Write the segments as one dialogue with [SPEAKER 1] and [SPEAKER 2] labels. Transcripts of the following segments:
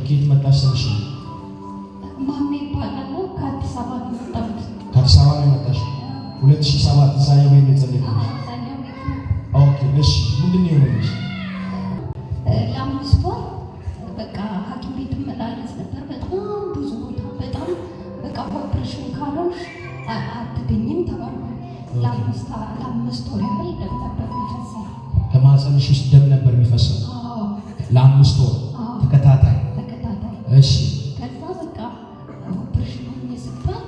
[SPEAKER 1] ከየት መጣሽ ስልሽ?
[SPEAKER 2] ማሜ ይባላል። ከአዲስ አበባ ነው የመጣሁት።
[SPEAKER 1] ከአዲስ አበባ ነው የመጣሽ? 2007 እዛኛው ቤት ነው የጸለይኩት። ኦኬ እሺ፣ ምንድን ነው የሆነልሽ?
[SPEAKER 2] ለአምስት ወር በቃ ሐኪም ቤት እመላለስ ነበር። በጣም ብዙ ቦታ በጣም በቃ ኦፕሬሽን ካልሆንሽ አትድኝም ተባልኩ። ለአምስት ወር ያህል ደም ነበር የሚፈሰው።
[SPEAKER 1] ከማህፀንሽ ውስጥ ደም ነበር የሚፈሰው? ለአምስት ወር ተከታታይ። እሺ
[SPEAKER 2] ከዛ በቃ ኦፕሬሽን ሲባል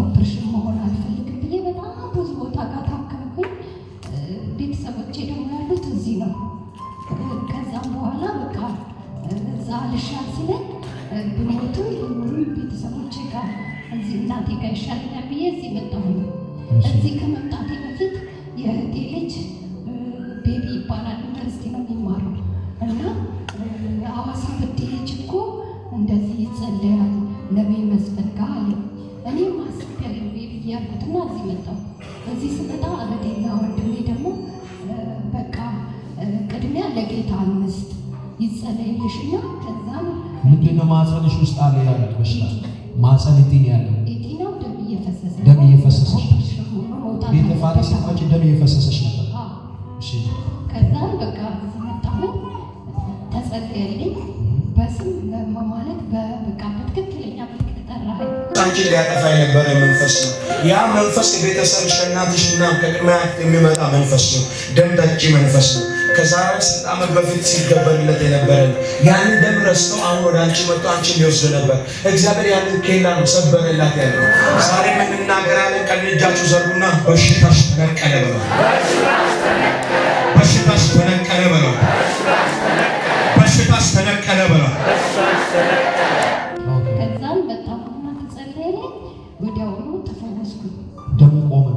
[SPEAKER 2] ኦፕሬሽን መሆን አልፈልግም ብዬ በጣም ብዙ ቦታ ጋር ታከምኩኝ። ቤተሰቦቼ ደግሞ ያሉት እዚህ ነው። ከዛም በኋላ በቃ እዛ ልሻል ሲለኝ ብሞትም ሁሉም ቤተሰቦቼ ጋር እዚህ እናቴ ጋር ይሻለኛል ብዬ እዚህ መጣሁ። እዚህ ከመምጣቴ በፊት የእህቴ ልጅ ቤቢ ይባላል፣ ዩኒቨርሲቲ ነው የሚማረው እና ሐዋሳ ብትሄጂ እኮ እንደዚህ ይጸለያል ነቢይ መስፍን ጋር አለ። እኔም አስቤያለሁ ቤቢ ያልኩትና እዚህ መጣሁ። እዚህ ስመጣ እህቴና ወንድሜ ደግሞ በቃ ቅድሚያ ለጌታ እንስጥ ይጸለይልሽና ከዛም
[SPEAKER 1] ምንድነው ማህፀንሽ ውስጥ አለ ያሉት በሽታ? ማህፀን እጢ ነው ያለው።
[SPEAKER 2] እጢ ነው፣ ደም
[SPEAKER 1] ደም እየፈሰሰሽ ቤተ ፋሪስ ሲባጭ ደም እየፈሰሰሽ ነበር። እሺ
[SPEAKER 2] ከዛም በቃ እዚህ መጣሁ። ተጸለየልኝ በስም ማለት በቃ በትክክለኛ ምልክት ጠራኸኝ።
[SPEAKER 3] አንቺ ሊያጠፋ የነበረ መንፈስ ነው። ያ መንፈስ ከቤተሰብሽ ከእናትሽና ከቅድሚያት የሚመጣ መንፈስ ነው። ደም ጠጪ መንፈስ ነው። ከዛሬ 6 ዓመት በፊት ሲገበርለት የነበረ ያን ደም ረስተው አሁን ወደ አንቺ መጥቶ አንቺን ሊወስድ ነበር። እግዚአብሔር ያንን ኬላ ነው ሰበረላት ያለው። ዛሬ ምን እናገራለን? ቀኝ እጃችሁ ዘርጉና በሽታሽ ተነቀለ በለው። በሽታሽ ተነቀለ በለው። በሽታሽ ተነቀለ በለው።
[SPEAKER 2] ከዛም በጣምና ተጸለየልኝ። ወዲያውኑ ተፈወስኩኝ።
[SPEAKER 1] ደሙ ቆመ።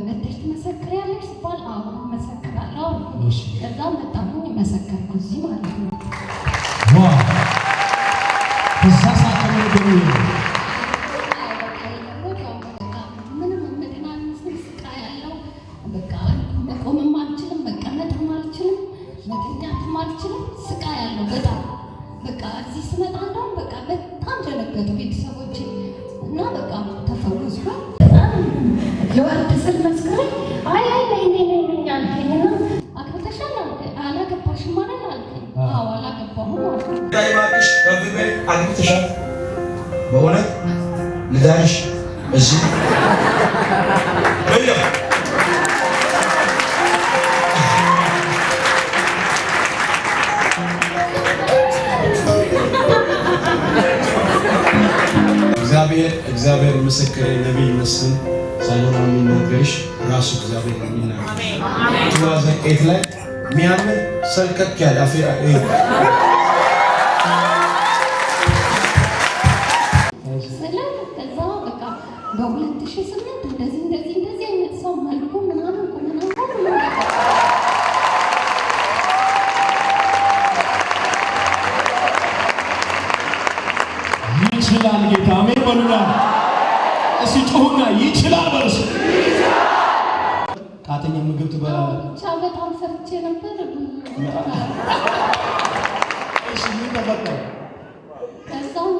[SPEAKER 2] መጥተሽ ትመሰክሪያለሽ ሲባል አሁን መሰክራለሁ።
[SPEAKER 1] እሺ
[SPEAKER 2] ከዛ መጣሁ መሰከርኩ እዚህ ማለት ነው።
[SPEAKER 1] ዋው ከዛ ሰዓት ነው ደሙ
[SPEAKER 2] ምንም እንደገና ስቃይ ያለው በቃ መቆምም አልችልም፣ መቀመጥም አልችልም፣ መተኛትም አልችልም። ስቃይ ያለው በጣም በቃ እዚህ ስመጣ እንደውም በቃ በጣም ደነገጡ ቤተሰቦቼ እና በቃ ተፈወስኩ። ለወርድ ስል መስክረኝ አይ ነይ አልከኝና አግብተሻል አላገባሽም ማለት አልከኝ። አዎ አላገባሁም ማለት
[SPEAKER 3] ዳይማክሽ ከብበይ አግብተሻል? በእውነት ልዳርሽ እዚህ በያ እግዚአብሔር ምስክሬ ነቢይ መስፍን ሳይሆን የሚናገርሽ ራሱ እግዚአብሔር ነው የሚናገርሽ። አሜን። ትዋዘቄት ላይ የሚያምር ሰልከክ ያለ አፍያ
[SPEAKER 2] ከዛ በቃ በ2008 እንደዚህ አይነት ሰው መልኩ ምናምን
[SPEAKER 1] ይችላል ጌታ። አሜን በሉና እስኪ ጮሁና ይችላል በሉስ። ቃተኛ ምግብ ትበላለህ?
[SPEAKER 2] ብቻ በጣም ሰርቼ ነበር።
[SPEAKER 1] እሺ ምን ተፈጠረ?
[SPEAKER 2] ከዛም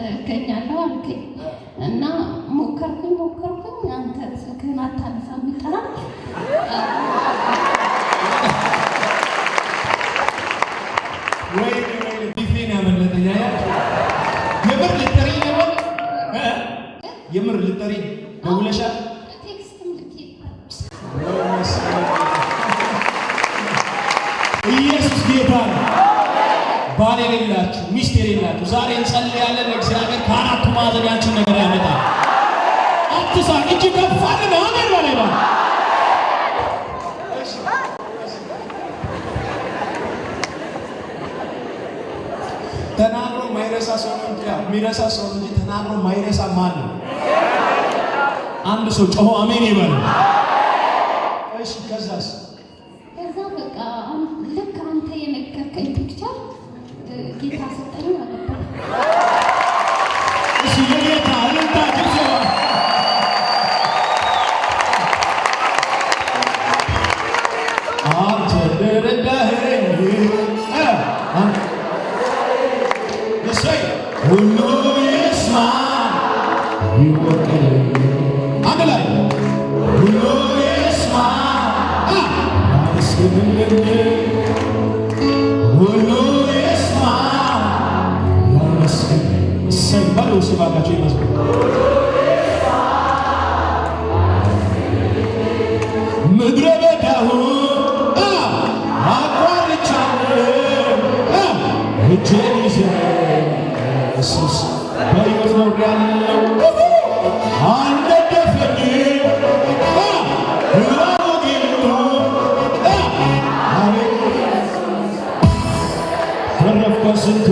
[SPEAKER 2] እገኛለሁ አልከኝ እና ሞከርኩኝ። አንተ ስልክህን አታነሳም ይጠራል።
[SPEAKER 1] ወይ ዲፌን ያመለጠኝ አያችሁ። የምር ልጠሪ ደውለሻል?
[SPEAKER 2] ቴክስትም ልኬ
[SPEAKER 1] ኢየሱስ ጌታ ነው። ባል የሌላችሁ ሚስት የሌላችሁ ዛሬ እንጸልያለን። እግዚአብሔር ከአራቱ ማዕዘን ያንቺን ነገር ያመጣል። አትሳቅ፣ እጅ ከፍ አድርግ። አሜን በሌባ ተናግሮ ማይረሳ ሰው ነው እንጂ የሚረሳ ሰው እንጂ ተናግሮ ማይረሳ ማን ነው? አንድ ሰው ጮሆ አሜን ይበል። እሺ ከዛስ?
[SPEAKER 2] ከዛ በቃ ልክ አንተ የነገርከኝ ፒክቸር ጌታ ሰጠኝ ማለት ነው።
[SPEAKER 1] እሺ ለጌታ ለታችሁ አንተ ደረዳህ እጄን ይዘህ ኢየሱስ በሕይወት ኖሬያለሁ አልነደፈኝም እባቡ ጌቱ ተረፍኩ ከስንቱ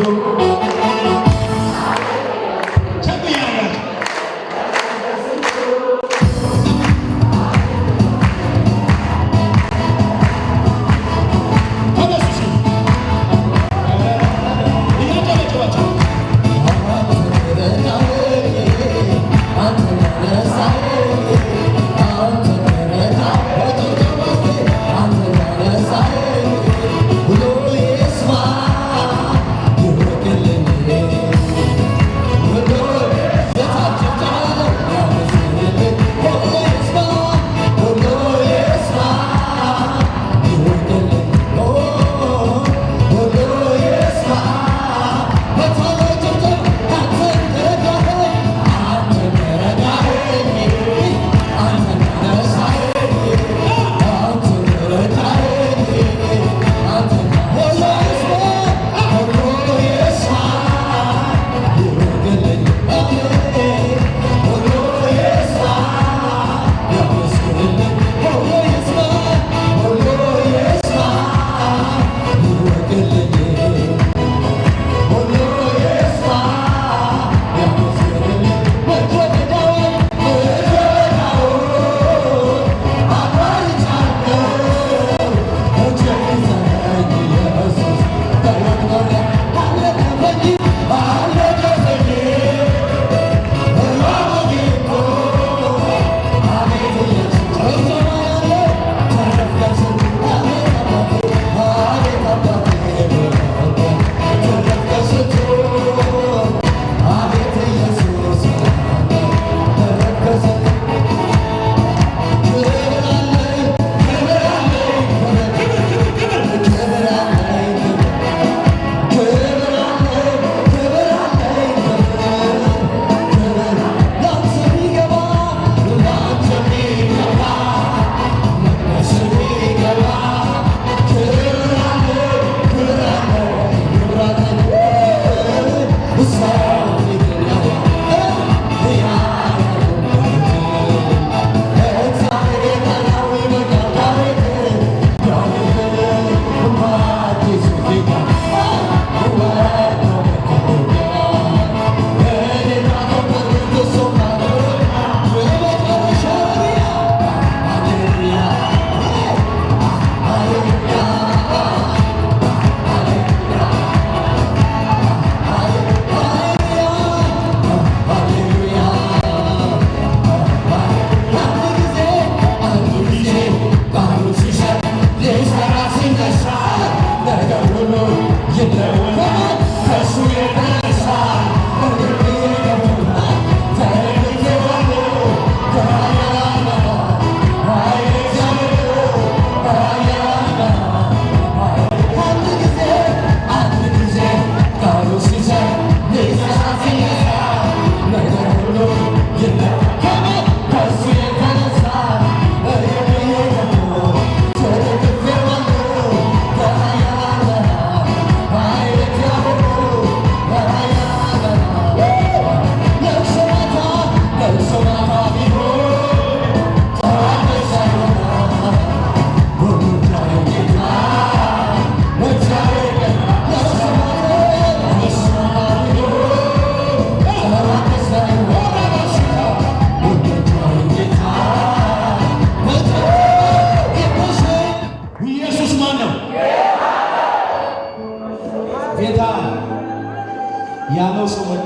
[SPEAKER 3] ያለው ሰው መጣ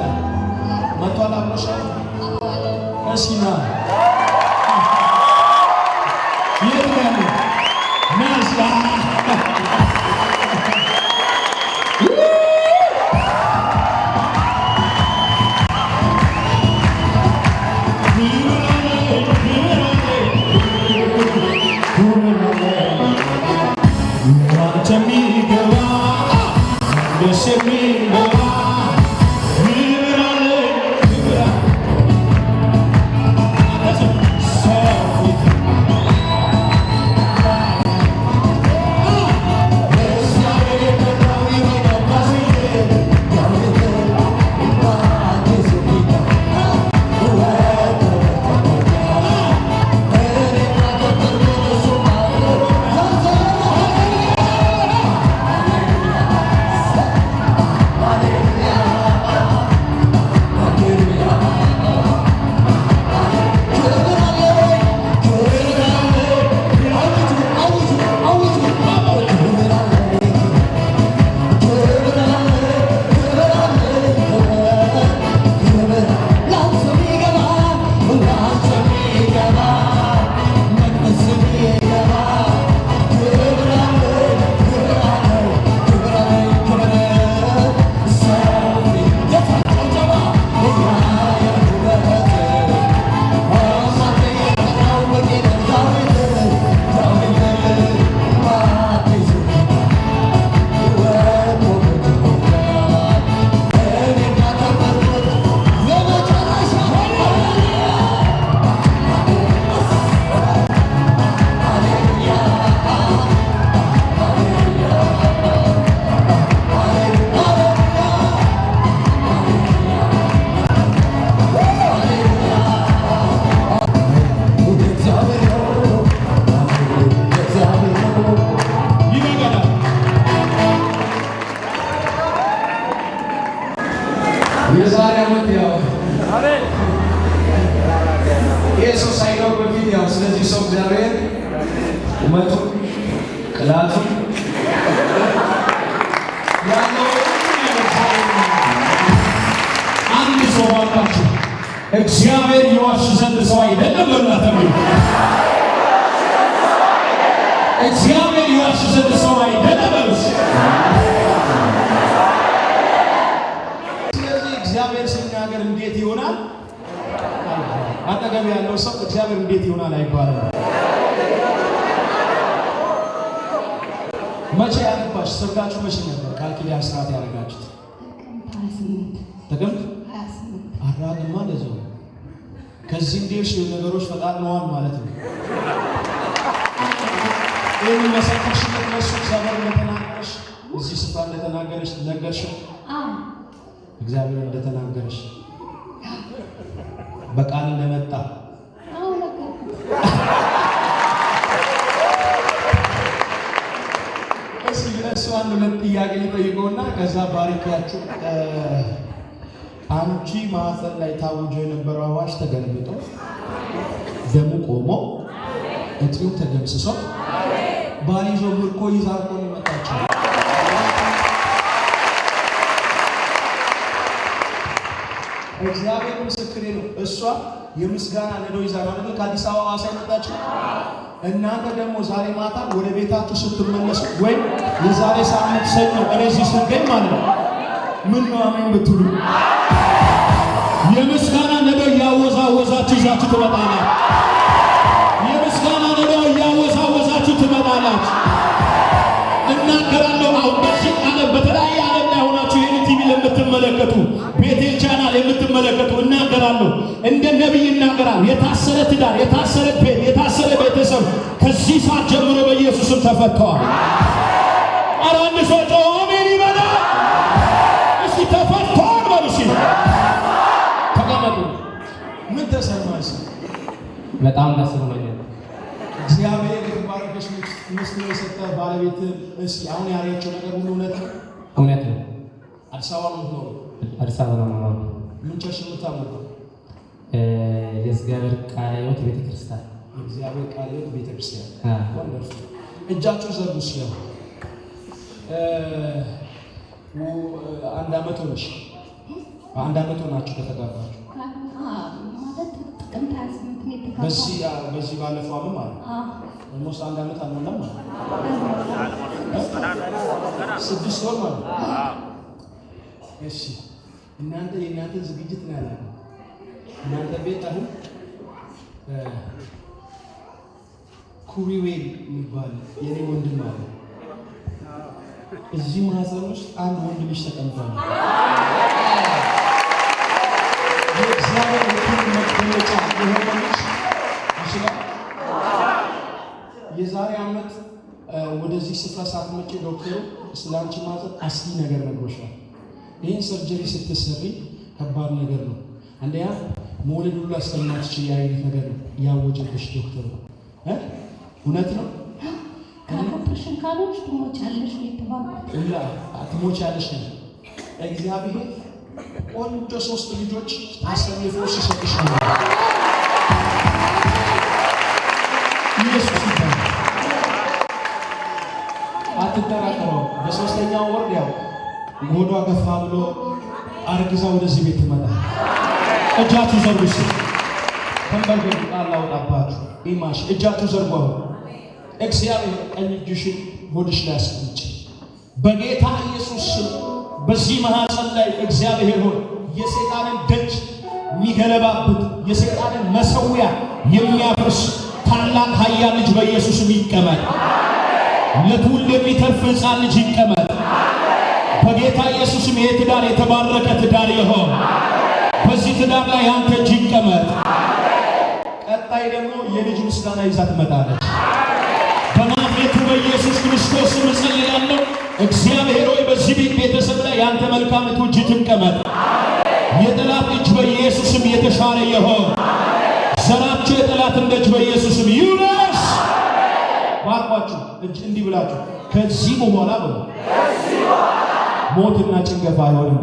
[SPEAKER 3] መጥቷል። አብሮሽ እሺና ይሄዳል ናሳ
[SPEAKER 1] የዛሬ ዓመት ያው ኢየሱስ ሳይኖር በፊት ያው ስለዚህ ሰው እግዚአብሔር ቁመቱ ቅላቱ ያለው አንድ ሰው ባካችሁ እግዚአብሔር ይዋሽ ዘንድ ሰው አይደለም በእናንተ እግዚአብሔር ይዋሽ ዘንድ ሰው አይደለም። ስለዚህ እግዚአብሔር ሲናገር እንዴት ይሆናል? አጠገብ ያለው ሰው እግዚአብሔር እንዴት ይሆናል አይባልም። መቼ ያለባችሁ ሰርጋችሁ መቼ ነበር? ካልኪሊያን ስርዓት ያደረጋችሁት ጥቅምት 28 አራግማ ለዘው ከዚህ እንዴሽ ነገሮች ፈጣጥነዋል ማለት ነው። ይህን መሰከርሽለት ለሱ እግዚአብሔር እንደተናገረሽ እዚህ ስፍራ እንደተናገረሽ ነገርሽ። እግዚአብሔር እንደተናገረሽ በቃል እንደመጣ እሱ አንድ ሁለት ጥያቄ ሊጠይቀውና ከዛ ባሪካችሁ አንቺ ማህፀን ላይ ታውጆ የነበረው አዋጅ ተገልብጦ ደሙ ቆሞ እጢው ተደምስሶ ባሪዞ ምርኮ ይዛ እኮ ነው የመጣችው። እግዚአብሔር ምስክሬ ነው። እሷ የምስጋና ነዶ ይዛ ነው ከአዲስ አበባ ሐዋሳ የመጣችው። እናንተ ደግሞ ዛሬ ማታ ወደ ቤታችሁ ስትመለሱ ወይም የዛሬ ሳምንት ሰኞ እዚህ ስንገኝ ማለት ነው ምን ነው አሜን ብትሉ የምስጋና ነዶ እያወዛወዛችሁ ይዛችሁ ትመጣላችሁ። የምስጋና ነዶ እያወዛወዛችሁ ትመጣላችሁ። እናገራለሁ። አሁን በዚህ ዓለም በተለያየ ዓለም ላይ ሆናችሁ ይህን ቲቪ ለምትመለከቱ ቤቴል ቻናል የምትመለከቱ እናገራለሁ። እንደ ነቢይ እናገራለሁ። የታሰረ ትዳር፣ የታሰረ ቤት፣ የታሰረ ቤተሰብ ከዚህ ሰዓት ጀምሮ በኢየሱስም ተፈተዋል። ኧረ አንድ ሰው ጮኸ አሜን ይበላ። እስኪ ተፈተዋል በሉ እስኪ ተቀመጡ። ምን ተሰማሽ?
[SPEAKER 4] በጣም ደስ ብሎኛል።
[SPEAKER 1] እግዚአብሔር የተባረከሽ ሚስት ነው የሰጠ ባለቤት። እስኪ አሁን ያለችው ነገር ሁሉ እውነት ነው?
[SPEAKER 4] እውነት ነው።
[SPEAKER 1] አዲስ አበባ ነው የምትኖረው?
[SPEAKER 4] አዲስ አበባ ነው የምኖረው።
[SPEAKER 1] ምን ቸርች ነው የምታመልከው?
[SPEAKER 4] የእግዚአብሔር ቃለ ሕይወት ቤተክርስቲያን።
[SPEAKER 1] የእግዚአብሔር ቃለ ሕይወት ቤተክርስቲያን። ወንደርፉል። እጃችሁ ዘርጉ። ሲያው አንድ ዓመት ሆነሽ? አንድ ዓመት ሆናችሁ ከተጋባችሁ? በዚህ ባለፈው ዓመት ማለት ኦልሞስት አንድ ዓመት አልሞላም ማለት 6 ወር ማለት። እሺ እናንተ የእናንተን ዝግጅት ነው ያለው። እናንተ ቤት አሁን ኩሪዌል የሚባል የኔ ወንድም አለ። እዚህ ማህፀን ውስጥ አንድ ወንድ ልጅ ተቀምጧል። የእግዚአብሔር መገለጫ የሆነ ልጅ ይችላል። የዛሬ ዓመት ወደዚህ ስፍራ ሳትመጪ ዶክተሩ ስላንቺ ማህፀን አስጊ ነገር ነግሮሻል። ይህን ሰርጀሪ ስትሰሪ ከባድ ነገር ነው። አንደኛ መውለድ ሁሉ እስከማትችይ አይነት ነገር ነው ያወጀብሽ ዶክተሩ። እውነት ነው?
[SPEAKER 2] ካለሽን ካሎች ትሞቻለሽ ነው የተባለው።
[SPEAKER 1] ትሞቻለሽ ነው። እግዚአብሔር ቆንጆ 3 ልጆች አሰልፎ ሲሰጥሽ ነው። ኢየሱስ ይባል። አትጠራጠሩ። በ3ኛው ወር ያው ሆዷ ገፋ ብሎ አርግዛ ወደዚህ ቤት ትመጣ። እጃችሁ ዘርጉ። ተንበርክኩ። ቃል አውጣባችሁ ኢማሽ እጃችሁ ዘርጉ። እግዚአብሔር ቀኝ እጅሽን ሆድሽ ላይ አስቀምጪ። በጌታ ኢየሱስ ስም በዚህ ማህፀን ላይ እግዚአብሔር ሆይ የሰይጣንን ደጅ የሚገለባብጥ የሰይጣንን መሰዊያ የሚያፈርስ ታላቅ ኃያል ልጅ በኢየሱስም ይቀመጥ። ለትውልድ የሚተርፍ ሕፃን ልጅ ይቀመጥ። በጌታ ኢየሱስም ይሄ ትዳር የተባረከ ትዳር ይሆን። በዚህ ትዳር ላይ ያንተ እጅ ይቀመጥ። ቀጣይ ደግሞ የልጅ ምስጋና ይዛ ትመጣለች። በናዝሬቱ በኢየሱስ ክርስቶስ ስም ጸልያለሁ። እግዚአብሔር ሆይ በዚህ ቤተሰብ ላይ ያንተ መልካምቱ እጅ ትቀመጥ። የጠላት እጅ በኢየሱስም የተሻረ ይሆን። ዘራቸው የጠላት እጅ በኢየሱስም ይውረስ። ባርኳችሁ እጅ እንዲህ ብላችሁ ከዚህ በኋላ ሞትና ጭንገፋ አይሆንም።